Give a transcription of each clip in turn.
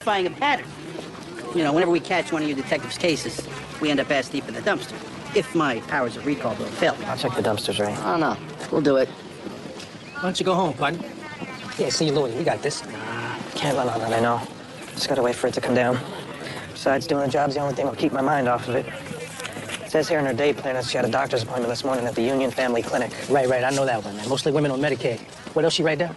Identifying a pattern. You know, whenever we catch one of your detectives' cases, we end up ass deep in the dumpster. If my powers of recall don't fail. I'll check the dumpsters, Ray. Oh, no. We'll do it. Why don't you go home, partner? Yeah, see you, Louie. We got this. Can't let on that, I know. Just gotta wait for it to come down. Besides, doing the job's the only thing that'll keep my mind off of it. It says here in her day plan that she had a doctor's appointment this morning at the Union Family Clinic. Right, I know that one, man. Mostly women on Medicaid. What else she write down?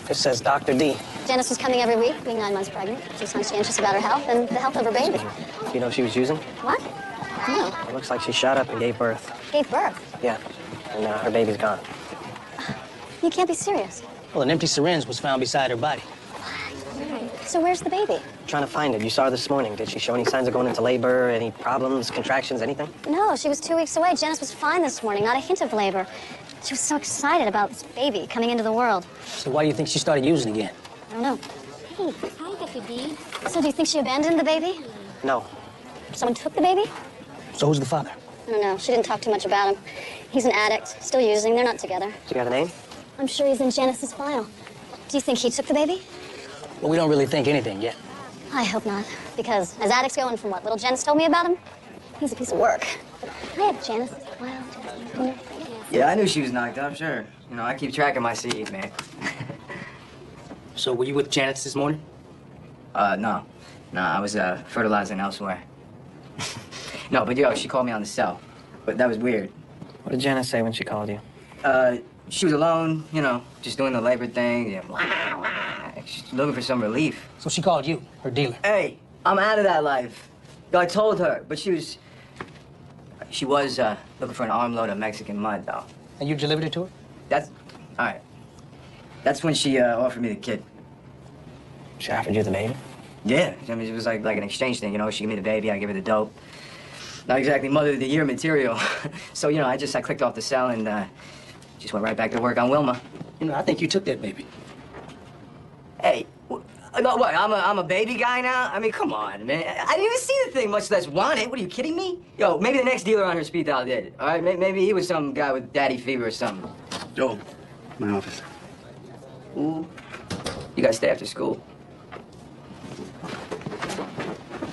It says Dr. D. Janice was coming every week, being 9 months pregnant. She was conscientious about her health and the health of her baby. You know she was using? What? No. It looks like she shot up and gave birth. Gave birth? Yeah, and her baby's gone. You can't be serious. Well, an empty syringe was found beside her body. So where's the baby? Trying to find it. You saw her this morning. Did she show any signs of going into labor? Any problems, contractions, anything? No, she was 2 weeks away. Janice was fine this morning, not a hint of labor. She was so excited about this baby coming into the world. So why do you think she started using again? I don't know. Hey, hi, Deputy. So do you think she abandoned the baby? No. Someone took the baby? So who's the father? I don't know. She didn't talk too much about him. He's an addict, still using. They're not together. Do you got a name? I'm sure he's in Janice's file. Do you think he took the baby? Well, we don't really think anything yet. I hope not. Because as addicts go, and from what little Janice told me about him, he's a piece of work. I have Janice's file. Yeah, I knew she was knocked up, sure. You know, I keep track of my CEs, man. So were you with Janice this morning? No. No, I was, fertilizing elsewhere. No, but yo, she called me on the cell. But that was weird. What did Janice say when she called you? She was alone, you know, just doing the labor thing. Yeah, wah, wah. She's looking for some relief. So she called you, her dealer. Hey, I'm out of that life. Yo, I told her, but she was looking for an armload of Mexican mud, though. And you delivered it to her? All right. That's when she, offered me the kid. She offered you the baby? Yeah, I mean, it was like an exchange thing, you know? She gave me the baby, I give her the dope. Not exactly Mother of the Year material. So, you know, I clicked off the cell and, just went right back to work on Wilma. You know, I think you took that baby. Hey, what, I'm a baby guy now? I mean, come on, man. I didn't even see the thing, much less want it. What, are you kidding me? Yo, maybe the next dealer on her speed dial did, all right? Maybe he was some guy with daddy fever or something. Joel, my office. Ooh, you gotta stay after school.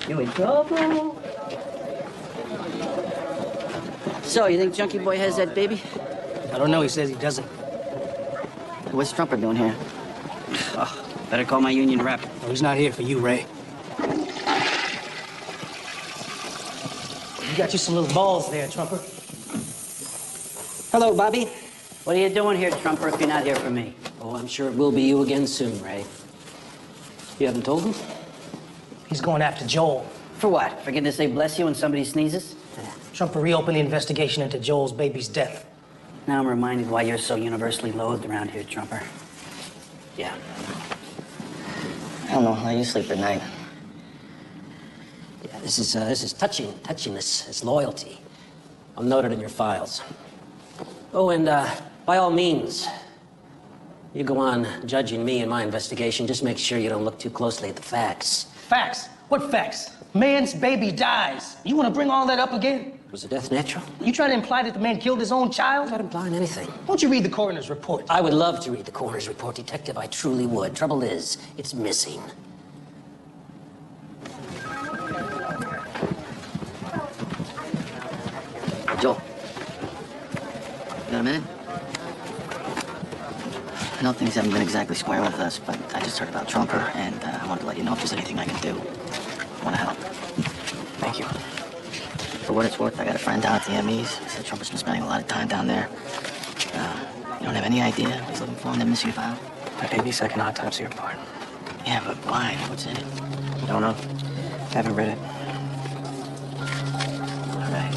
You in trouble? So, you think Junkie Boy has that baby? I don't know, he says he doesn't. What's Trumper doing here? Oh, better call my union rep. No, he's not here for you, Ray. You got you some little balls there, Trumper. Hello, Bobby. What are you doing here, Trumper, if you're not here for me? Oh, I'm sure it will be you again soon, Ray. You haven't told him? He's going after Joel. For what? For getting to say bless you when somebody sneezes? Trumper reopened the investigation into Joel's baby's death. Now I'm reminded why you're so universally loathed around here, Trumper. Yeah. I don't know how you sleep at night. Yeah, this is touchiness. It's loyalty. I'll note it in your files. Oh, and by all means, you go on judging me in my investigation. Just make sure you don't look too closely at the facts. Facts? What facts? Man's baby dies. You want to bring all that up again? Was the death natural? You trying to imply that the man killed his own child? I'm not implying anything. Won't you read the coroner's report? I would love to read the coroner's report, Detective. I truly would. Trouble is, it's missing. Joel. You got a minute? I know things haven't been exactly square with us, but I just heard about Trumper, and I wanted to let you know if there's anything I can do. I want to help. Thank you. For what it's worth, I got a friend down at the ME's. He said Trumper's been spending a lot of time down there. You don't have any idea what he's looking for in that missing file? My baby's second autopsy report. Yeah, but why? What's in it? Don't know. Haven't read it. All right.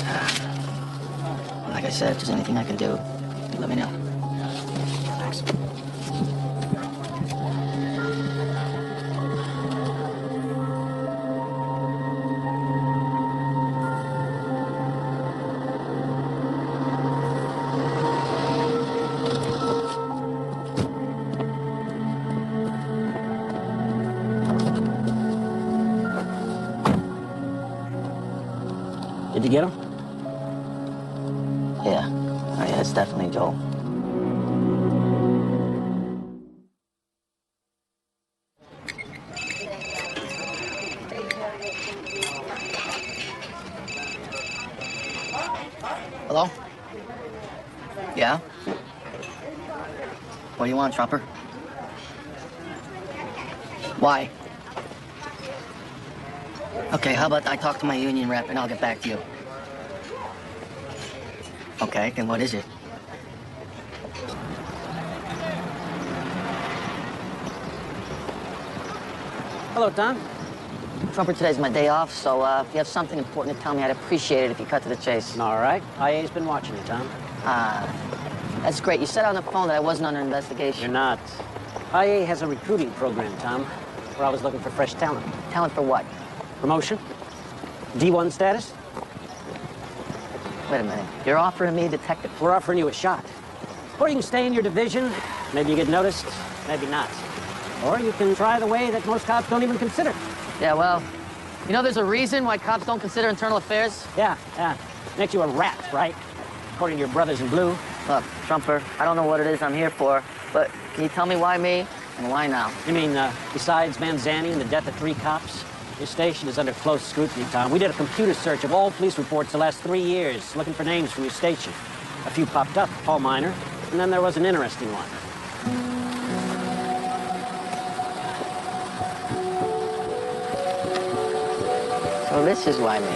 Well, like I said, if there's anything I can do, let me know. Thanks. Did you get him? Yeah. Oh, yeah, it's definitely Joel. Hello? Yeah? What do you want, Trumper? Why? Okay, how about I talk to my union rep and I'll get back to you. Okay, then what is it? Hello, Tom. Trumper, today's my day off, so if you have something important to tell me, I'd appreciate it if you cut to the chase. All right. IA's been watching you, Tom. That's great. You said on the phone that I wasn't under investigation. You're not. IA has a recruiting program, Tom. We're always looking for fresh talent. Talent for what? Promotion? D1 status? Wait a minute. You're offering me detective? We're offering you a shot. Or you can stay in your division. Maybe you get noticed, maybe not. Or you can try the way that most cops don't even consider. Yeah, well, you know there's a reason why cops don't consider internal affairs? Yeah. Makes you a rat, right? According to your brothers in blue. Look, Trumper, I don't know what it is I'm here for, but can you tell me why me and why now? You mean, besides Manzani and the death of 3 cops, your station is under close scrutiny, Tom. We did a computer search of all police reports the last 3 years, looking for names from your station. A few popped up, all minor, and then there was an interesting one. So this is why me.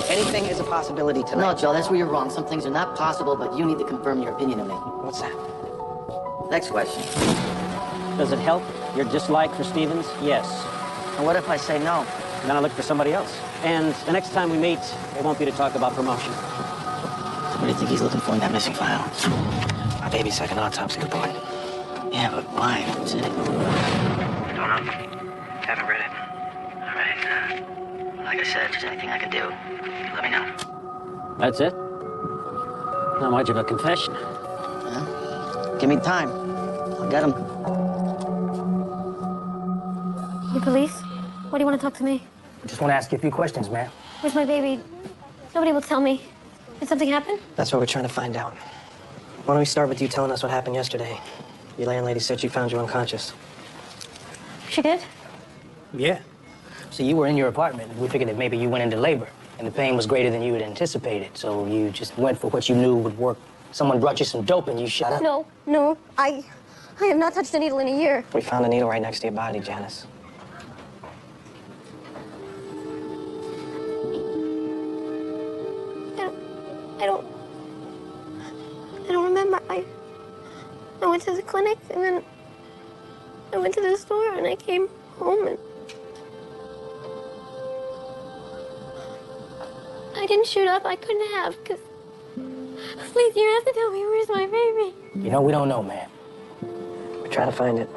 Anything is a possibility tonight. No, Joe, that's where you're wrong. Some things are not possible, but you need to confirm your opinion of me. What's that? Next question. Does it help your dislike for Stevens? Yes. And what if I say no? Then I look for somebody else. And the next time we meet, it won't be to talk about promotion. What do you think he's looking for in that missing file? My baby's second autopsy report. Yeah, but why? What's in it? Don't know. Haven't read it. All right. Like I said, if there's anything I can do, let me know. That's it? Not much of a confession. Give me time. I'll get him. You police? Why do you want to talk to me? I just want to ask you a few questions, man. Where's my baby? Nobody will tell me. Did something happen? That's what we're trying to find out. Why don't we start with you telling us what happened yesterday? Your landlady said she found you unconscious. She did? Yeah. So you were in your apartment, and we figured that maybe you went into labor, and the pain was greater than you had anticipated, so you just went for what you knew would work. Someone brought you some dope, and you shut up. No. I have not touched a needle in a year. We found a needle right next to your body, Janice. I don't remember. I went to the clinic, and then I went to the store, and I came home, and I didn't shoot up. I couldn't have, because please, you have to tell me, where's my baby? You know, we don't know, man. We're trying to find it.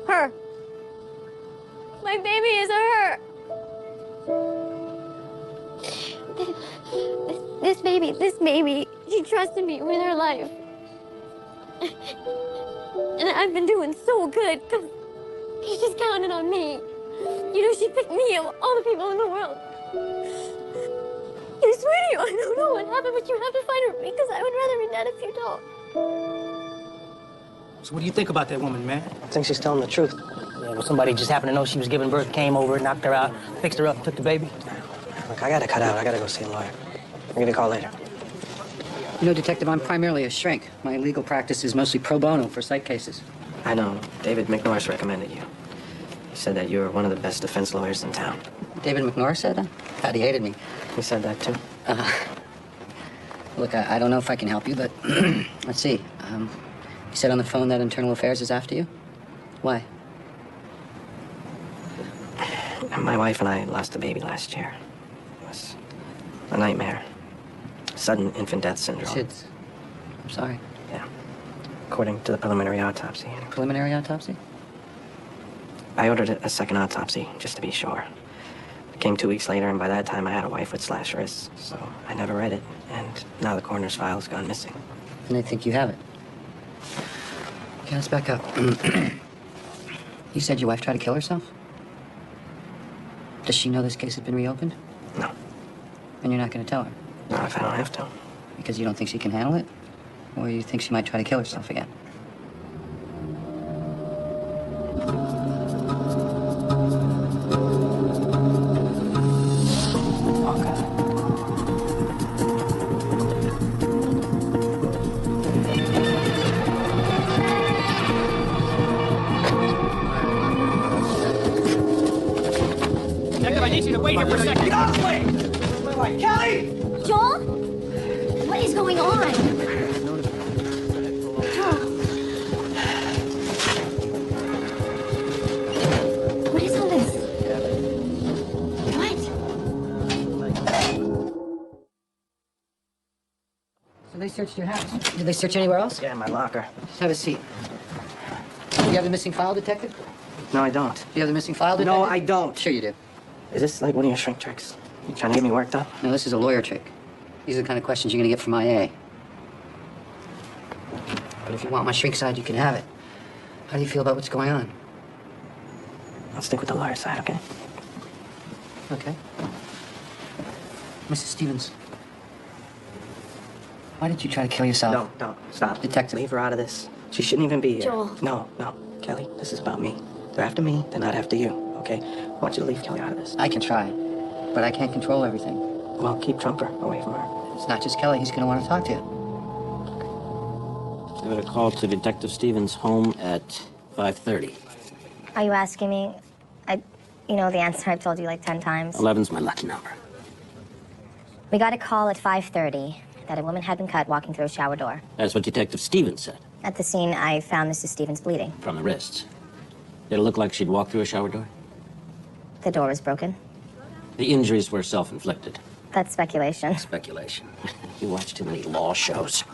Her. My baby is her. This baby, she trusted me with her life. And I've been doing so good, because she just counted on me. You know, she picked me of all the people in the world. I swear to you, I don't know what happened, but you have to find her, because I would rather be dead if you don't. So what do you think about that woman, man? I think she's telling the truth. Yeah, well, somebody just happened to know she was giving birth, came over, knocked her out, fixed her up, and took the baby. Look, I gotta cut out. I gotta go see a lawyer. I'll give you a call later. You know, Detective, I'm primarily a shrink. My legal practice is mostly pro bono for psych cases. I know. David McNorris recommended you. He said that you were one of the best defense lawyers in town. David McNorris said that? God, he hated me. He said that, too. Look, I don't know if I can help you, but let's see. You said on the phone that Internal Affairs is after you? Why? My wife and I lost a baby last year. It was a nightmare. Sudden infant death syndrome. Shit. I'm sorry. Yeah. According to the preliminary autopsy. Preliminary autopsy? I ordered a second autopsy, just to be sure. It came 2 weeks later, and by that time I had a wife with slashed wrists, so I never read it. And now the coroner's file's gone missing. And they think you have it. Okay, let's back up. You said your wife tried to kill herself? Does she know this case has been reopened? No. And you're not going to tell her? Not if I don't have to. Because you don't think she can handle it? Or you think she might try to kill herself again? need you to wait here for a second. Get off the way! Wait, Kelly! Joel? What is going on? Joel. What is all this? What? So they searched your house. Did they search anywhere else? Yeah, my locker. Just have a seat. You have the missing file, detective? No, I don't. Do you have the missing file, detective? No, I don't. Sure you do. Is this like one of your shrink tricks? You trying to get me worked up? No, this is a lawyer trick. These are the kind of questions you're gonna get from IA. But if you want my shrink side, you can have it. How do you feel about what's going on? I'll stick with the lawyer side, okay? Okay. Mrs. Stevens, why did you try to kill yourself? No, don't. Stop. Detective. Leave her out of this. She shouldn't even be here. Joel. No. Kelly, this is about me. They're after me, they're not after you, okay? I want you to leave Kelly out of this. I can try, but I can't control everything. Well, keep Trumper away from her. It's not just Kelly. He's gonna want to talk to you. I got a call to Detective Stevens' home at 5:30. Are you asking me? You know the answer I've told you like 10 times. 11's my lucky number. We got a call at 5:30 that a woman had been cut walking through a shower door. That's what Detective Stevens said. At the scene, I found Mrs. Stevens bleeding. From the wrists. Did it look like she'd walked through a shower door? The door was broken. The injuries were self-inflicted. That's speculation. Speculation. You watch too many law shows.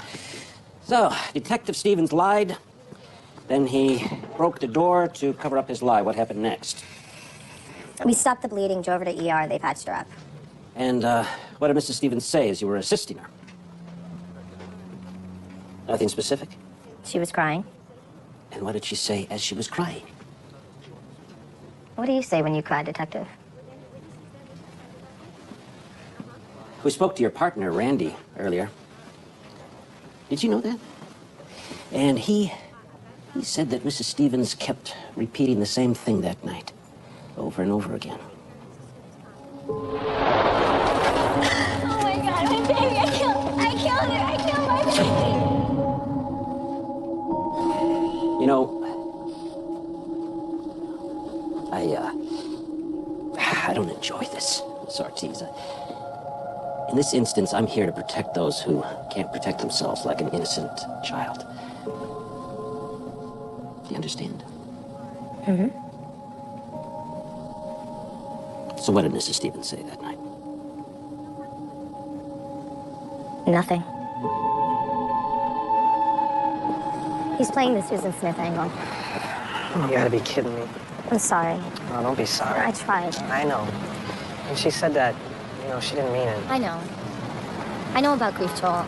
So, Detective Stevens lied. Then he broke the door to cover up his lie. What happened next? We stopped the bleeding, drove her to ER, they patched her up. And what did Mrs. Stevens say as you were assisting her? Nothing specific? She was crying. And what did she say as she was crying? What do you say when you cry, Detective? We spoke to your partner, Randy, earlier. Did you know that? And he said that Mrs. Stevens kept repeating the same thing that night, over and over again. Oh my God, my baby! I killed her! I killed my baby! You know, I don't enjoy this, Miss Ortiz. In this instance, I'm here to protect those who can't protect themselves, like an innocent child. Do you understand? Mm-hmm. So what did Mrs. Stevens say that night? Nothing. He's playing the Susan Smith angle. You gotta be kidding me. I'm sorry. No, don't be sorry. I tried. I know. And she said that, she didn't mean it. I know. I know about grief, Joel.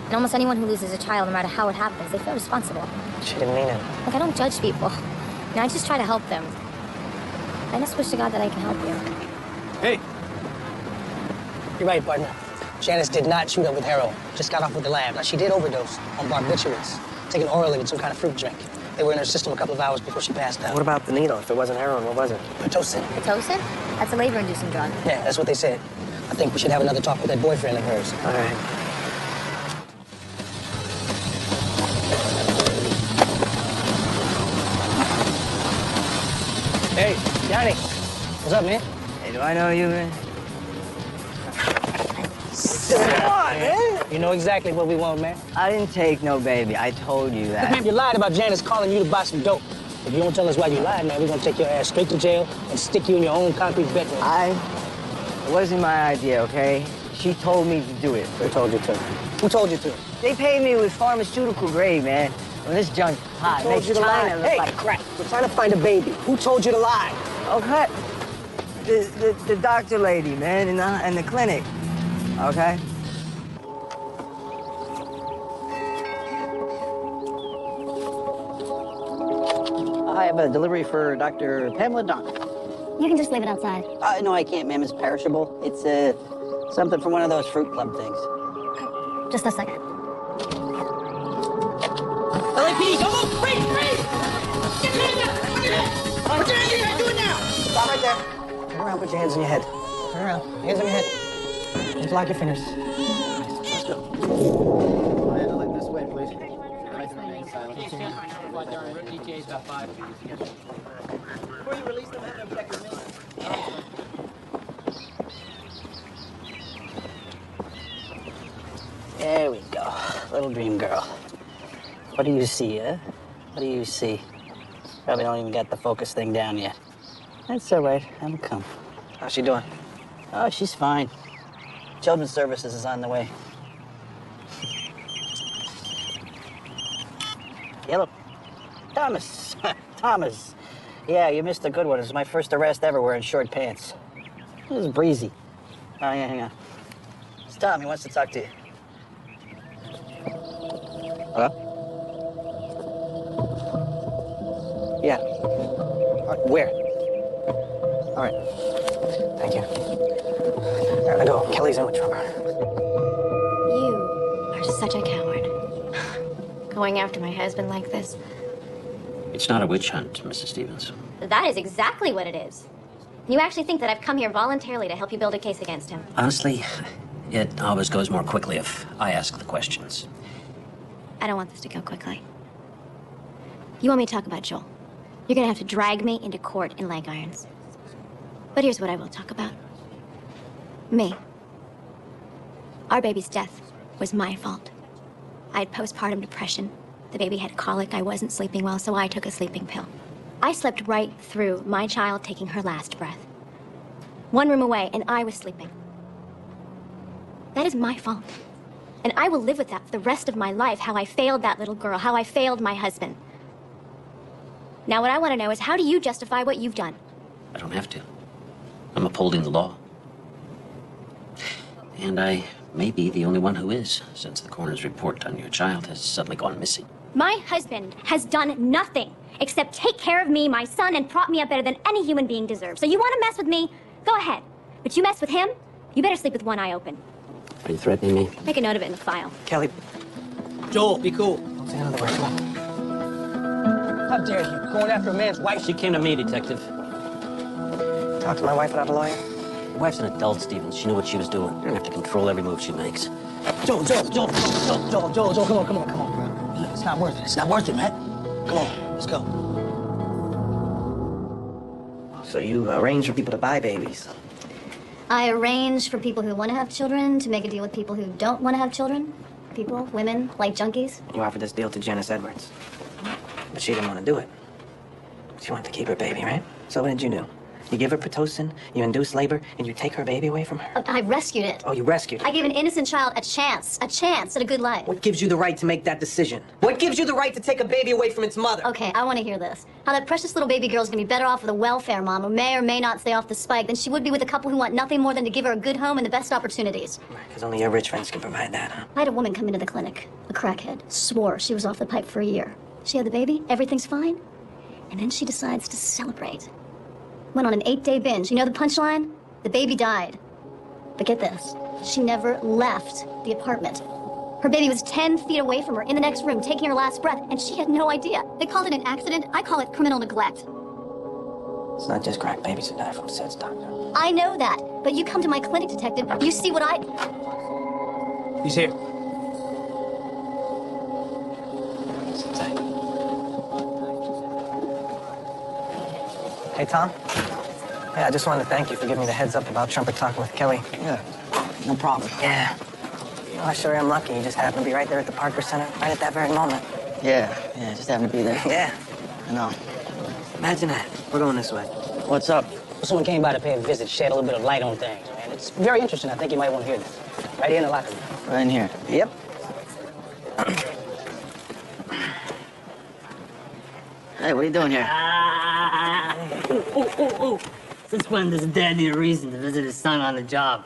And almost anyone who loses a child, no matter how it happens, they feel responsible. She didn't mean it. Look, I don't judge people. I just try to help them. I just wish to God that I can help you. Hey. You're right, partner. Janice did not shoot up with heroin. Just got off with the lab. Now, she did overdose on barbiturates, taken orally with some kind of fruit drink. They were in her system a couple of hours before she passed out. What about the needle? If it wasn't heroin, what was it? Pitocin. Pitocin? That's a labor-inducing drug. Yeah, that's what they said. I think we should have another talk with that boyfriend of hers. All right. Hey, Johnny. What's up, man? Hey, do I know you, man? Come on, man. You know exactly what we want, man. I didn't take no baby. I told you Look, that. man, you lied about Janice calling you to buy some dope. If you don't tell us why you lied, man, we're gonna take your ass straight to jail and stick you in your own concrete bedroom. It wasn't my idea, okay? She told me to do it. Who told you to? Who told you to? They paid me with pharmaceutical grade, man. When this junk hot, Who told makes you to lie? China look Hey, like crap. we're trying to find a baby. Who told you to lie? Okay. The doctor lady, man, in the clinic. Okay? I have a delivery for Dr. Pamela Don. You can just leave it outside. No, I can't, ma'am. It's perishable. It's something from one of those fruit club things. Just a second. LAPD, don't move! Freeze! Freeze! Get your hands up! Put your hands! Put your hands in your head! Do it now! Stop right there. Turn around, put your hands on your head. Turn around. Hands on your head. Just lock your fingers. Let's go. This way, please. Before you release them, have them check your mail. little dream girl. What do you see, eh? What do you see? Probably don't even get the focus thing down yet. That's all right. That'll come. How's she doing? Oh, she's fine. Children's Services is on the way. Yellow. Thomas. Thomas. Yeah, you missed a good one. It was my first arrest ever wearing short pants. It was breezy. Oh, yeah, hang on. It's Tom. He wants to talk to you. Hello? Yeah. Where? All right. Thank you. I gotta go. Kelly's in with trouble. You are such a coward. Going after my husband like this. It's not a witch hunt, Mrs. Stevens. That is exactly what it is. You actually think that I've come here voluntarily to help you build a case against him? Honestly, it always goes more quickly if I ask the questions. I don't want this to go quickly. You want me to talk about Joel? You're gonna have to drag me into court in leg irons. But here's what I will talk about. Me. Our baby's death was my fault. I had postpartum depression. The baby had colic. I wasn't sleeping well, so I took a sleeping pill. I slept right through my child taking her last breath. One room away, and I was sleeping. That is my fault. And I will live with that for the rest of my life, how I failed that little girl, how I failed my husband. Now, what I want to know is, how do you justify what you've done? I don't have to. I'm upholding the law. And I may be the only one who is, since the coroner's report on your child has suddenly gone missing. My husband has done nothing except take care of me, my son, and prop me up better than any human being deserves. So you want to mess with me? Go ahead. But you mess with him, you better sleep with one eye open. Are you threatening me? Make a note of it in the file. Kelly, Joel, be cool. don't say another word. Come on. How dare you? Going after a man's wife? She came to me, Detective. Talk to my wife without a lawyer? Your wife's an adult, Stevens. She knew what she was doing. You don't have to control every move she makes. Joel, come on, bro. It's not worth it. It's not worth it, man. Come on, let's go. So you arrange for people to buy babies? I arrange for people who want to have children to make a deal with people who don't want to have children. People, women, like junkies. You offered this deal to Janice Edwards. But she didn't want to do it. She wanted to keep her baby, right? So what did you do? You give her Pitocin, you induce labor, and you take her baby away from her? I rescued it. Oh, you rescued her? I gave an innocent child a chance at a good life. What gives you the right to make that decision? What gives you the right to take a baby away from its mother? Okay, I want to hear this. How that precious little baby girl's gonna be better off with a welfare mom who may or may not stay off the spike than she would be with a couple who want nothing more than to give her a good home and the best opportunities. Because only your rich friends can provide that, huh? I had a woman come into the clinic, a crackhead, swore she was off the pipe for a year. She had the baby, everything's fine, and then she decides to celebrate. Went on an 8-day binge. You know the punchline? The baby died. But get this, she never left the apartment. Her baby was 10 feet away from her in the next room, taking her last breath, and she had no idea. They called it an accident. I call it criminal neglect. It's not just crack babies who die from SIDS, doctor. I know that, but you come to my clinic, detective, you see what I... He's here. Sit tight. Hey, Tom? Yeah, I just wanted to thank you for giving me the heads up about Trumpet talking with Kelly. Yeah, no problem. Yeah. You know, I sure am lucky. You just happened to be right there at the Parker Center, right at that very moment. Yeah, just happened to be there. Yeah. I know. Imagine that. We're going this way. What's up? Someone came by to pay a visit, shed a little bit of light on things, man. It's very interesting. I think you might want to hear this. Right here in the locker room. Right in here. Yep. Hey, what are you doing here? Since when does a dad need a reason to visit his son on the job?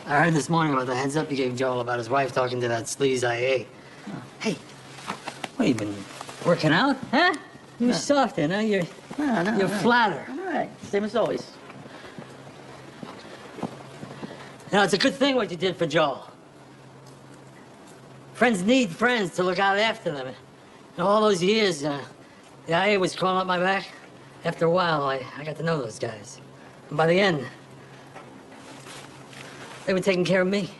I heard this morning about the heads up you gave Joel about his wife talking to that sleaze IA. Hey, what, you been working out, huh? You're soft, you know? You're flatter. All right, same as always. You know, it's a good thing what you did for Joel. Friends need friends to look out after them. And all those years, the IA was crawling up my back. After a while, I got to know those guys. And by the end, they were taking care of me.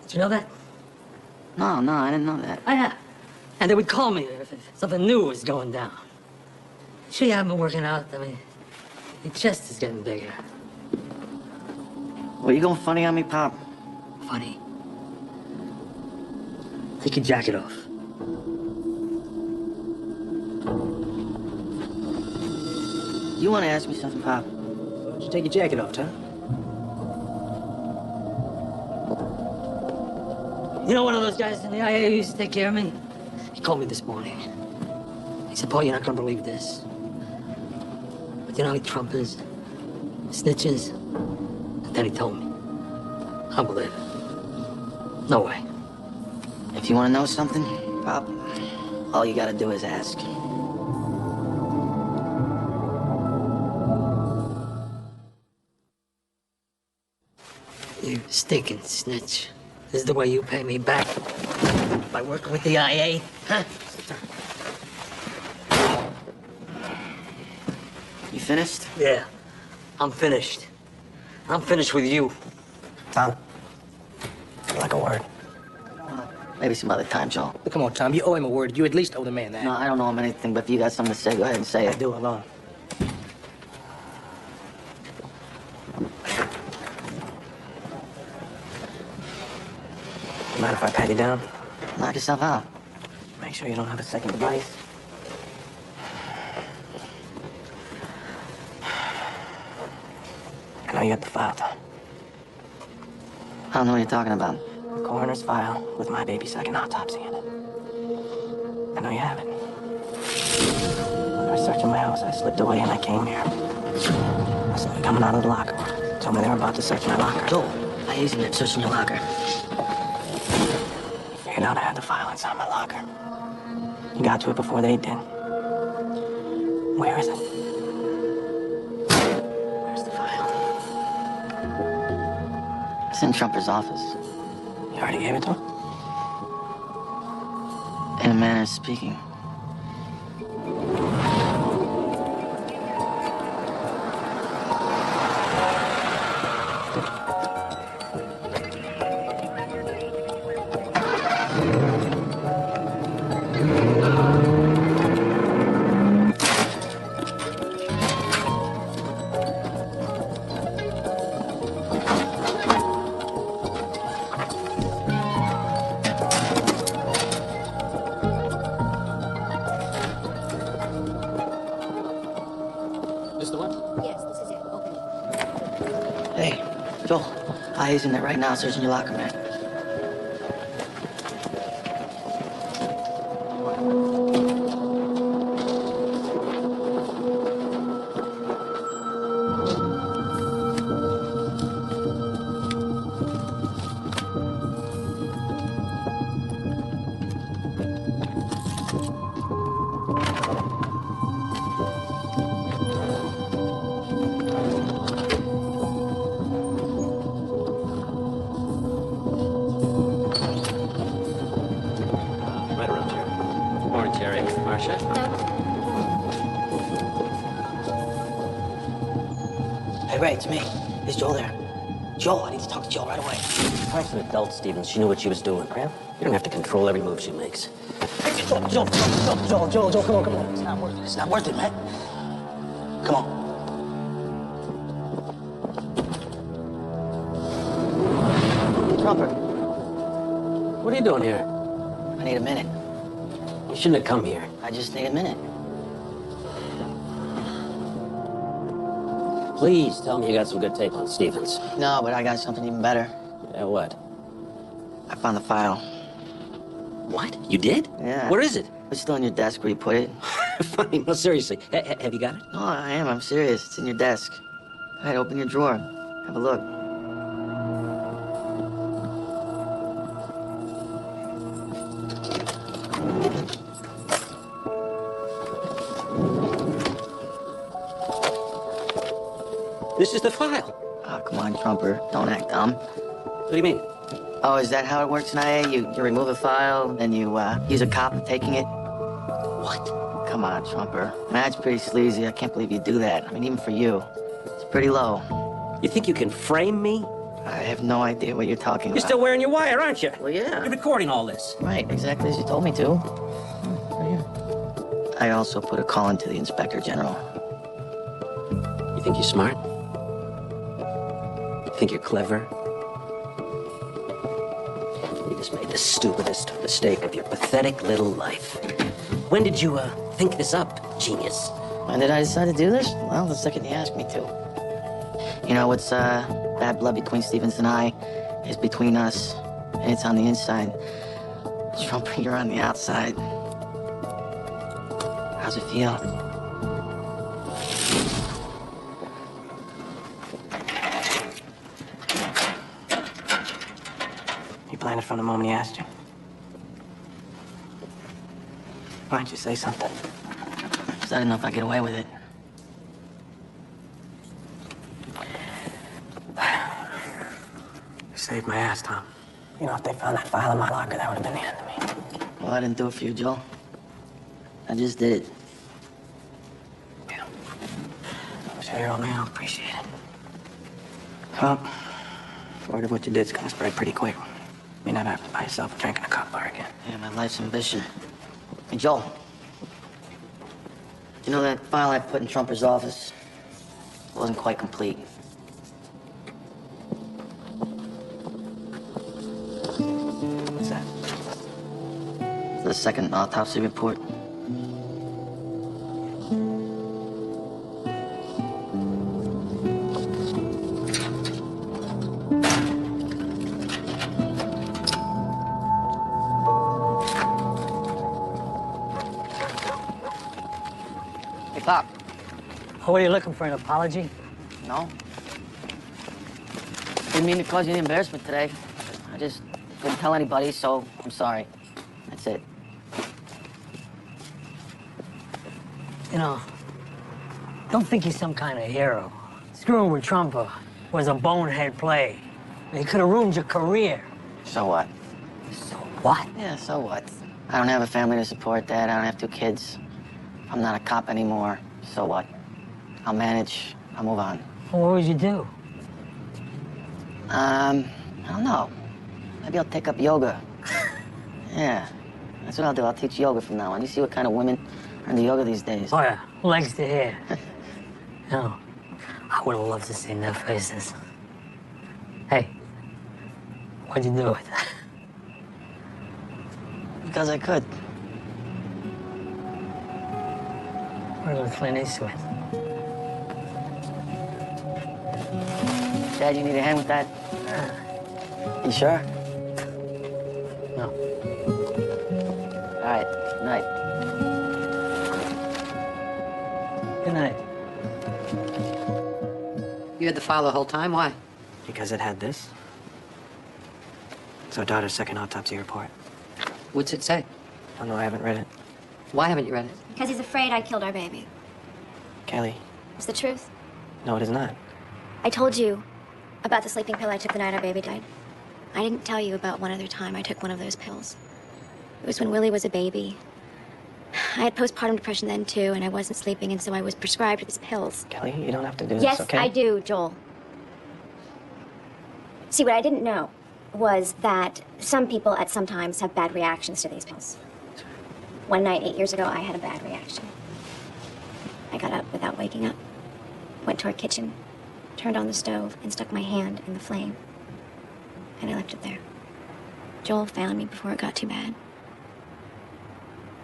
Did you know that? No, I didn't know that. Yeah. And they would call me if something new was going down. Sure you haven't been working out? I mean, your chest is getting bigger. Well, you going funny on me, Pop? Funny. Take your jacket off. You want to ask me something, Pop? Why don't you take your jacket off, Tom? You know one of those guys in the IA who used to take care of me? He called me this morning. He said, Paul, you're not gonna believe this. But you know how many trumpers, snitches? And then he told me. I believe it. No way. If you want to know something, Pop, all you gotta do is ask. You stinking snitch. This is the way you pay me back. By working with the IA, huh? You finished? Yeah. I'm finished. I'm finished with you. Tom, I'd like a word. Maybe some other time, Joel. But come on, Tom, you owe him a word. You at least owe the man that. No, I don't know him anything, but if you got something to say, go ahead and say I it. do alone. Mind if I pat you down? Knock yourself out. Make sure you don't have a second device. I know you got the file, Tom. I don't know what you're talking about. The coroner's file with my baby's second autopsy in it. I know you have it. When I was searching my house, I slipped away and I came here. I saw you coming out of the locker. Told me they were about to search my locker. Joel, I used him searching your locker. Figured out I had the file inside my locker. You got to it before they did. Where is it? Where's the file? It's in Trumper's office. You already gave it to him? In a manner of speaking. This the one? Yes, this is it. Open it. Hey, Joel, IA's in there right now searching your locker, man. Right around here. Morning, Terry. Marcia? Hey, Ray, it's me. Is Joel there? Joel, I need to talk to Joel right away. Wife's an adult, Stevens. She knew what she was doing. You don't have to control every move she makes. Hey, Joel, come on. It's not worth it. It's not worth it, man. Come on. Trumper, What are you doing here? I need a minute. You shouldn't have come here. I just need a minute. Please tell me you got some good tape on Stevens. No, but I got something even better. Yeah, what? I found the file. What? You did? Yeah. Where is it? It's still in your desk where you put it. Funny. No, seriously. Have you got it? No, I am. I'm serious. It's in your desk. All right, open your drawer. Have a look. This is the file. Oh, come on, Trumper. Don't act dumb. What do you mean? Oh, is that how it works in IA? You remove a file, then you use a cop taking it? What? Come on, Trumper. Man, that's pretty sleazy. I can't believe you do that. I mean, even for you. It's pretty low. You think you can frame me? I have no idea what you're talking You're about. still wearing your wire, aren't you? Well, yeah. You're recording all this. Right, exactly as you told me to. Right here. I also put a call into the Inspector General. You think you're smart? You think you're clever? You just made the stupidest mistake of your pathetic little life. When did you, think this up, genius? When did I decide to do this? Well, the second you asked me to. You know, what's bad blood between Stevens and I is between us, and it's on the inside. Trumper, you're on the outside. How's it feel? You planned it from the moment he asked you? Why don't you say something? Because I didn't know if I'd get away with it. You saved my ass, Tom. You know, if they found that file in my locker, that would have been the end of me. Well, I didn't do it for you, Joel. I just did it. Yeah. I'm sure your old man will appreciate it. Well, word of what you did's gonna spread pretty quick. You never have to buy yourself a drink in a cop bar again. Yeah, my life's ambition. Hey, Joel. You know that file I put in Trumper's office? Wasn't quite complete. What's that? The second autopsy report. Hey, Pop. Oh, what are you looking for, an apology? No? Didn't mean to cause you any embarrassment today. I just couldn't tell anybody, so I'm sorry. That's it. You know, don't think he's some kind of hero. Screwing with Trumper was a bonehead play. He could have ruined your career. So what? So what? Yeah, so what? I don't have a family to support, Dad. I don't have 2 kids. I'm not a cop anymore. So what? I'll manage. I'll move on. Well, what would you do? I don't know. Maybe I'll take up yoga. Yeah, that's what I'll do. I'll teach yoga from now on. You see what kind of women are into yoga these days? Oh, yeah, legs to hair. You know, I would have loved to see their faces. Hey, what'd you do with that? Because I could. What about Clint Eastwood? Dad, you need a hand with that? You sure? No. All right, night. Good night. You had the file the whole time? Why? Because it had this. It's our daughter's second autopsy report. What's it say? Oh, no, I haven't read it. Why haven't you read it? Because he's afraid I killed our baby. Kelly, It's the truth. no, it is not. I told you about the sleeping pill I took the night our baby died. I didn't tell you about one other time I took one of those pills. It was when Willie was a baby. I had postpartum depression then, too, and I wasn't sleeping, and so I was prescribed these pills. Kelly, you don't have to do Yes, this, okay? I do, Joel. See, what I didn't know was that some people at some times have bad reactions to these pills. One night, 8 years ago, I had a bad reaction. I got up without waking up, went to our kitchen, turned on the stove, and stuck my hand in the flame. And I left it there. Joel found me before it got too bad.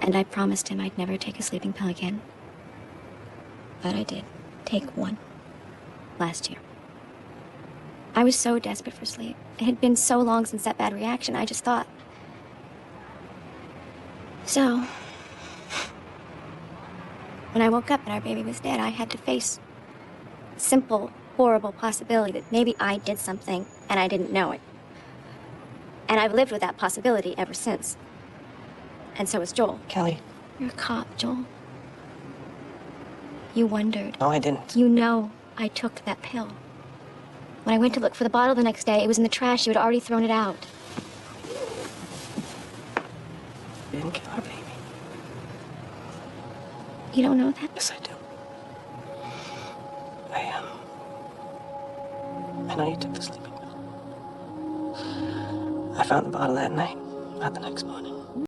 And I promised him I'd never take a sleeping pill again. But I did. Take one. Last year. I was so desperate for sleep. It had been so long since that bad reaction, I just thought. So, when I woke up and our baby was dead, I had to face a simple, horrible possibility that maybe I did something and I didn't know it. And I've lived with that possibility ever since. And so has Joel. Kelly. You're a cop, Joel. You wondered. No, I didn't. You know I took that pill. When I went to look for the bottle the next day, it was in the trash. You had already thrown it out. You didn't kill our baby. You don't know that? Yes, I do. I know you took the sleeping pill. I found the bottle that night, not the next morning.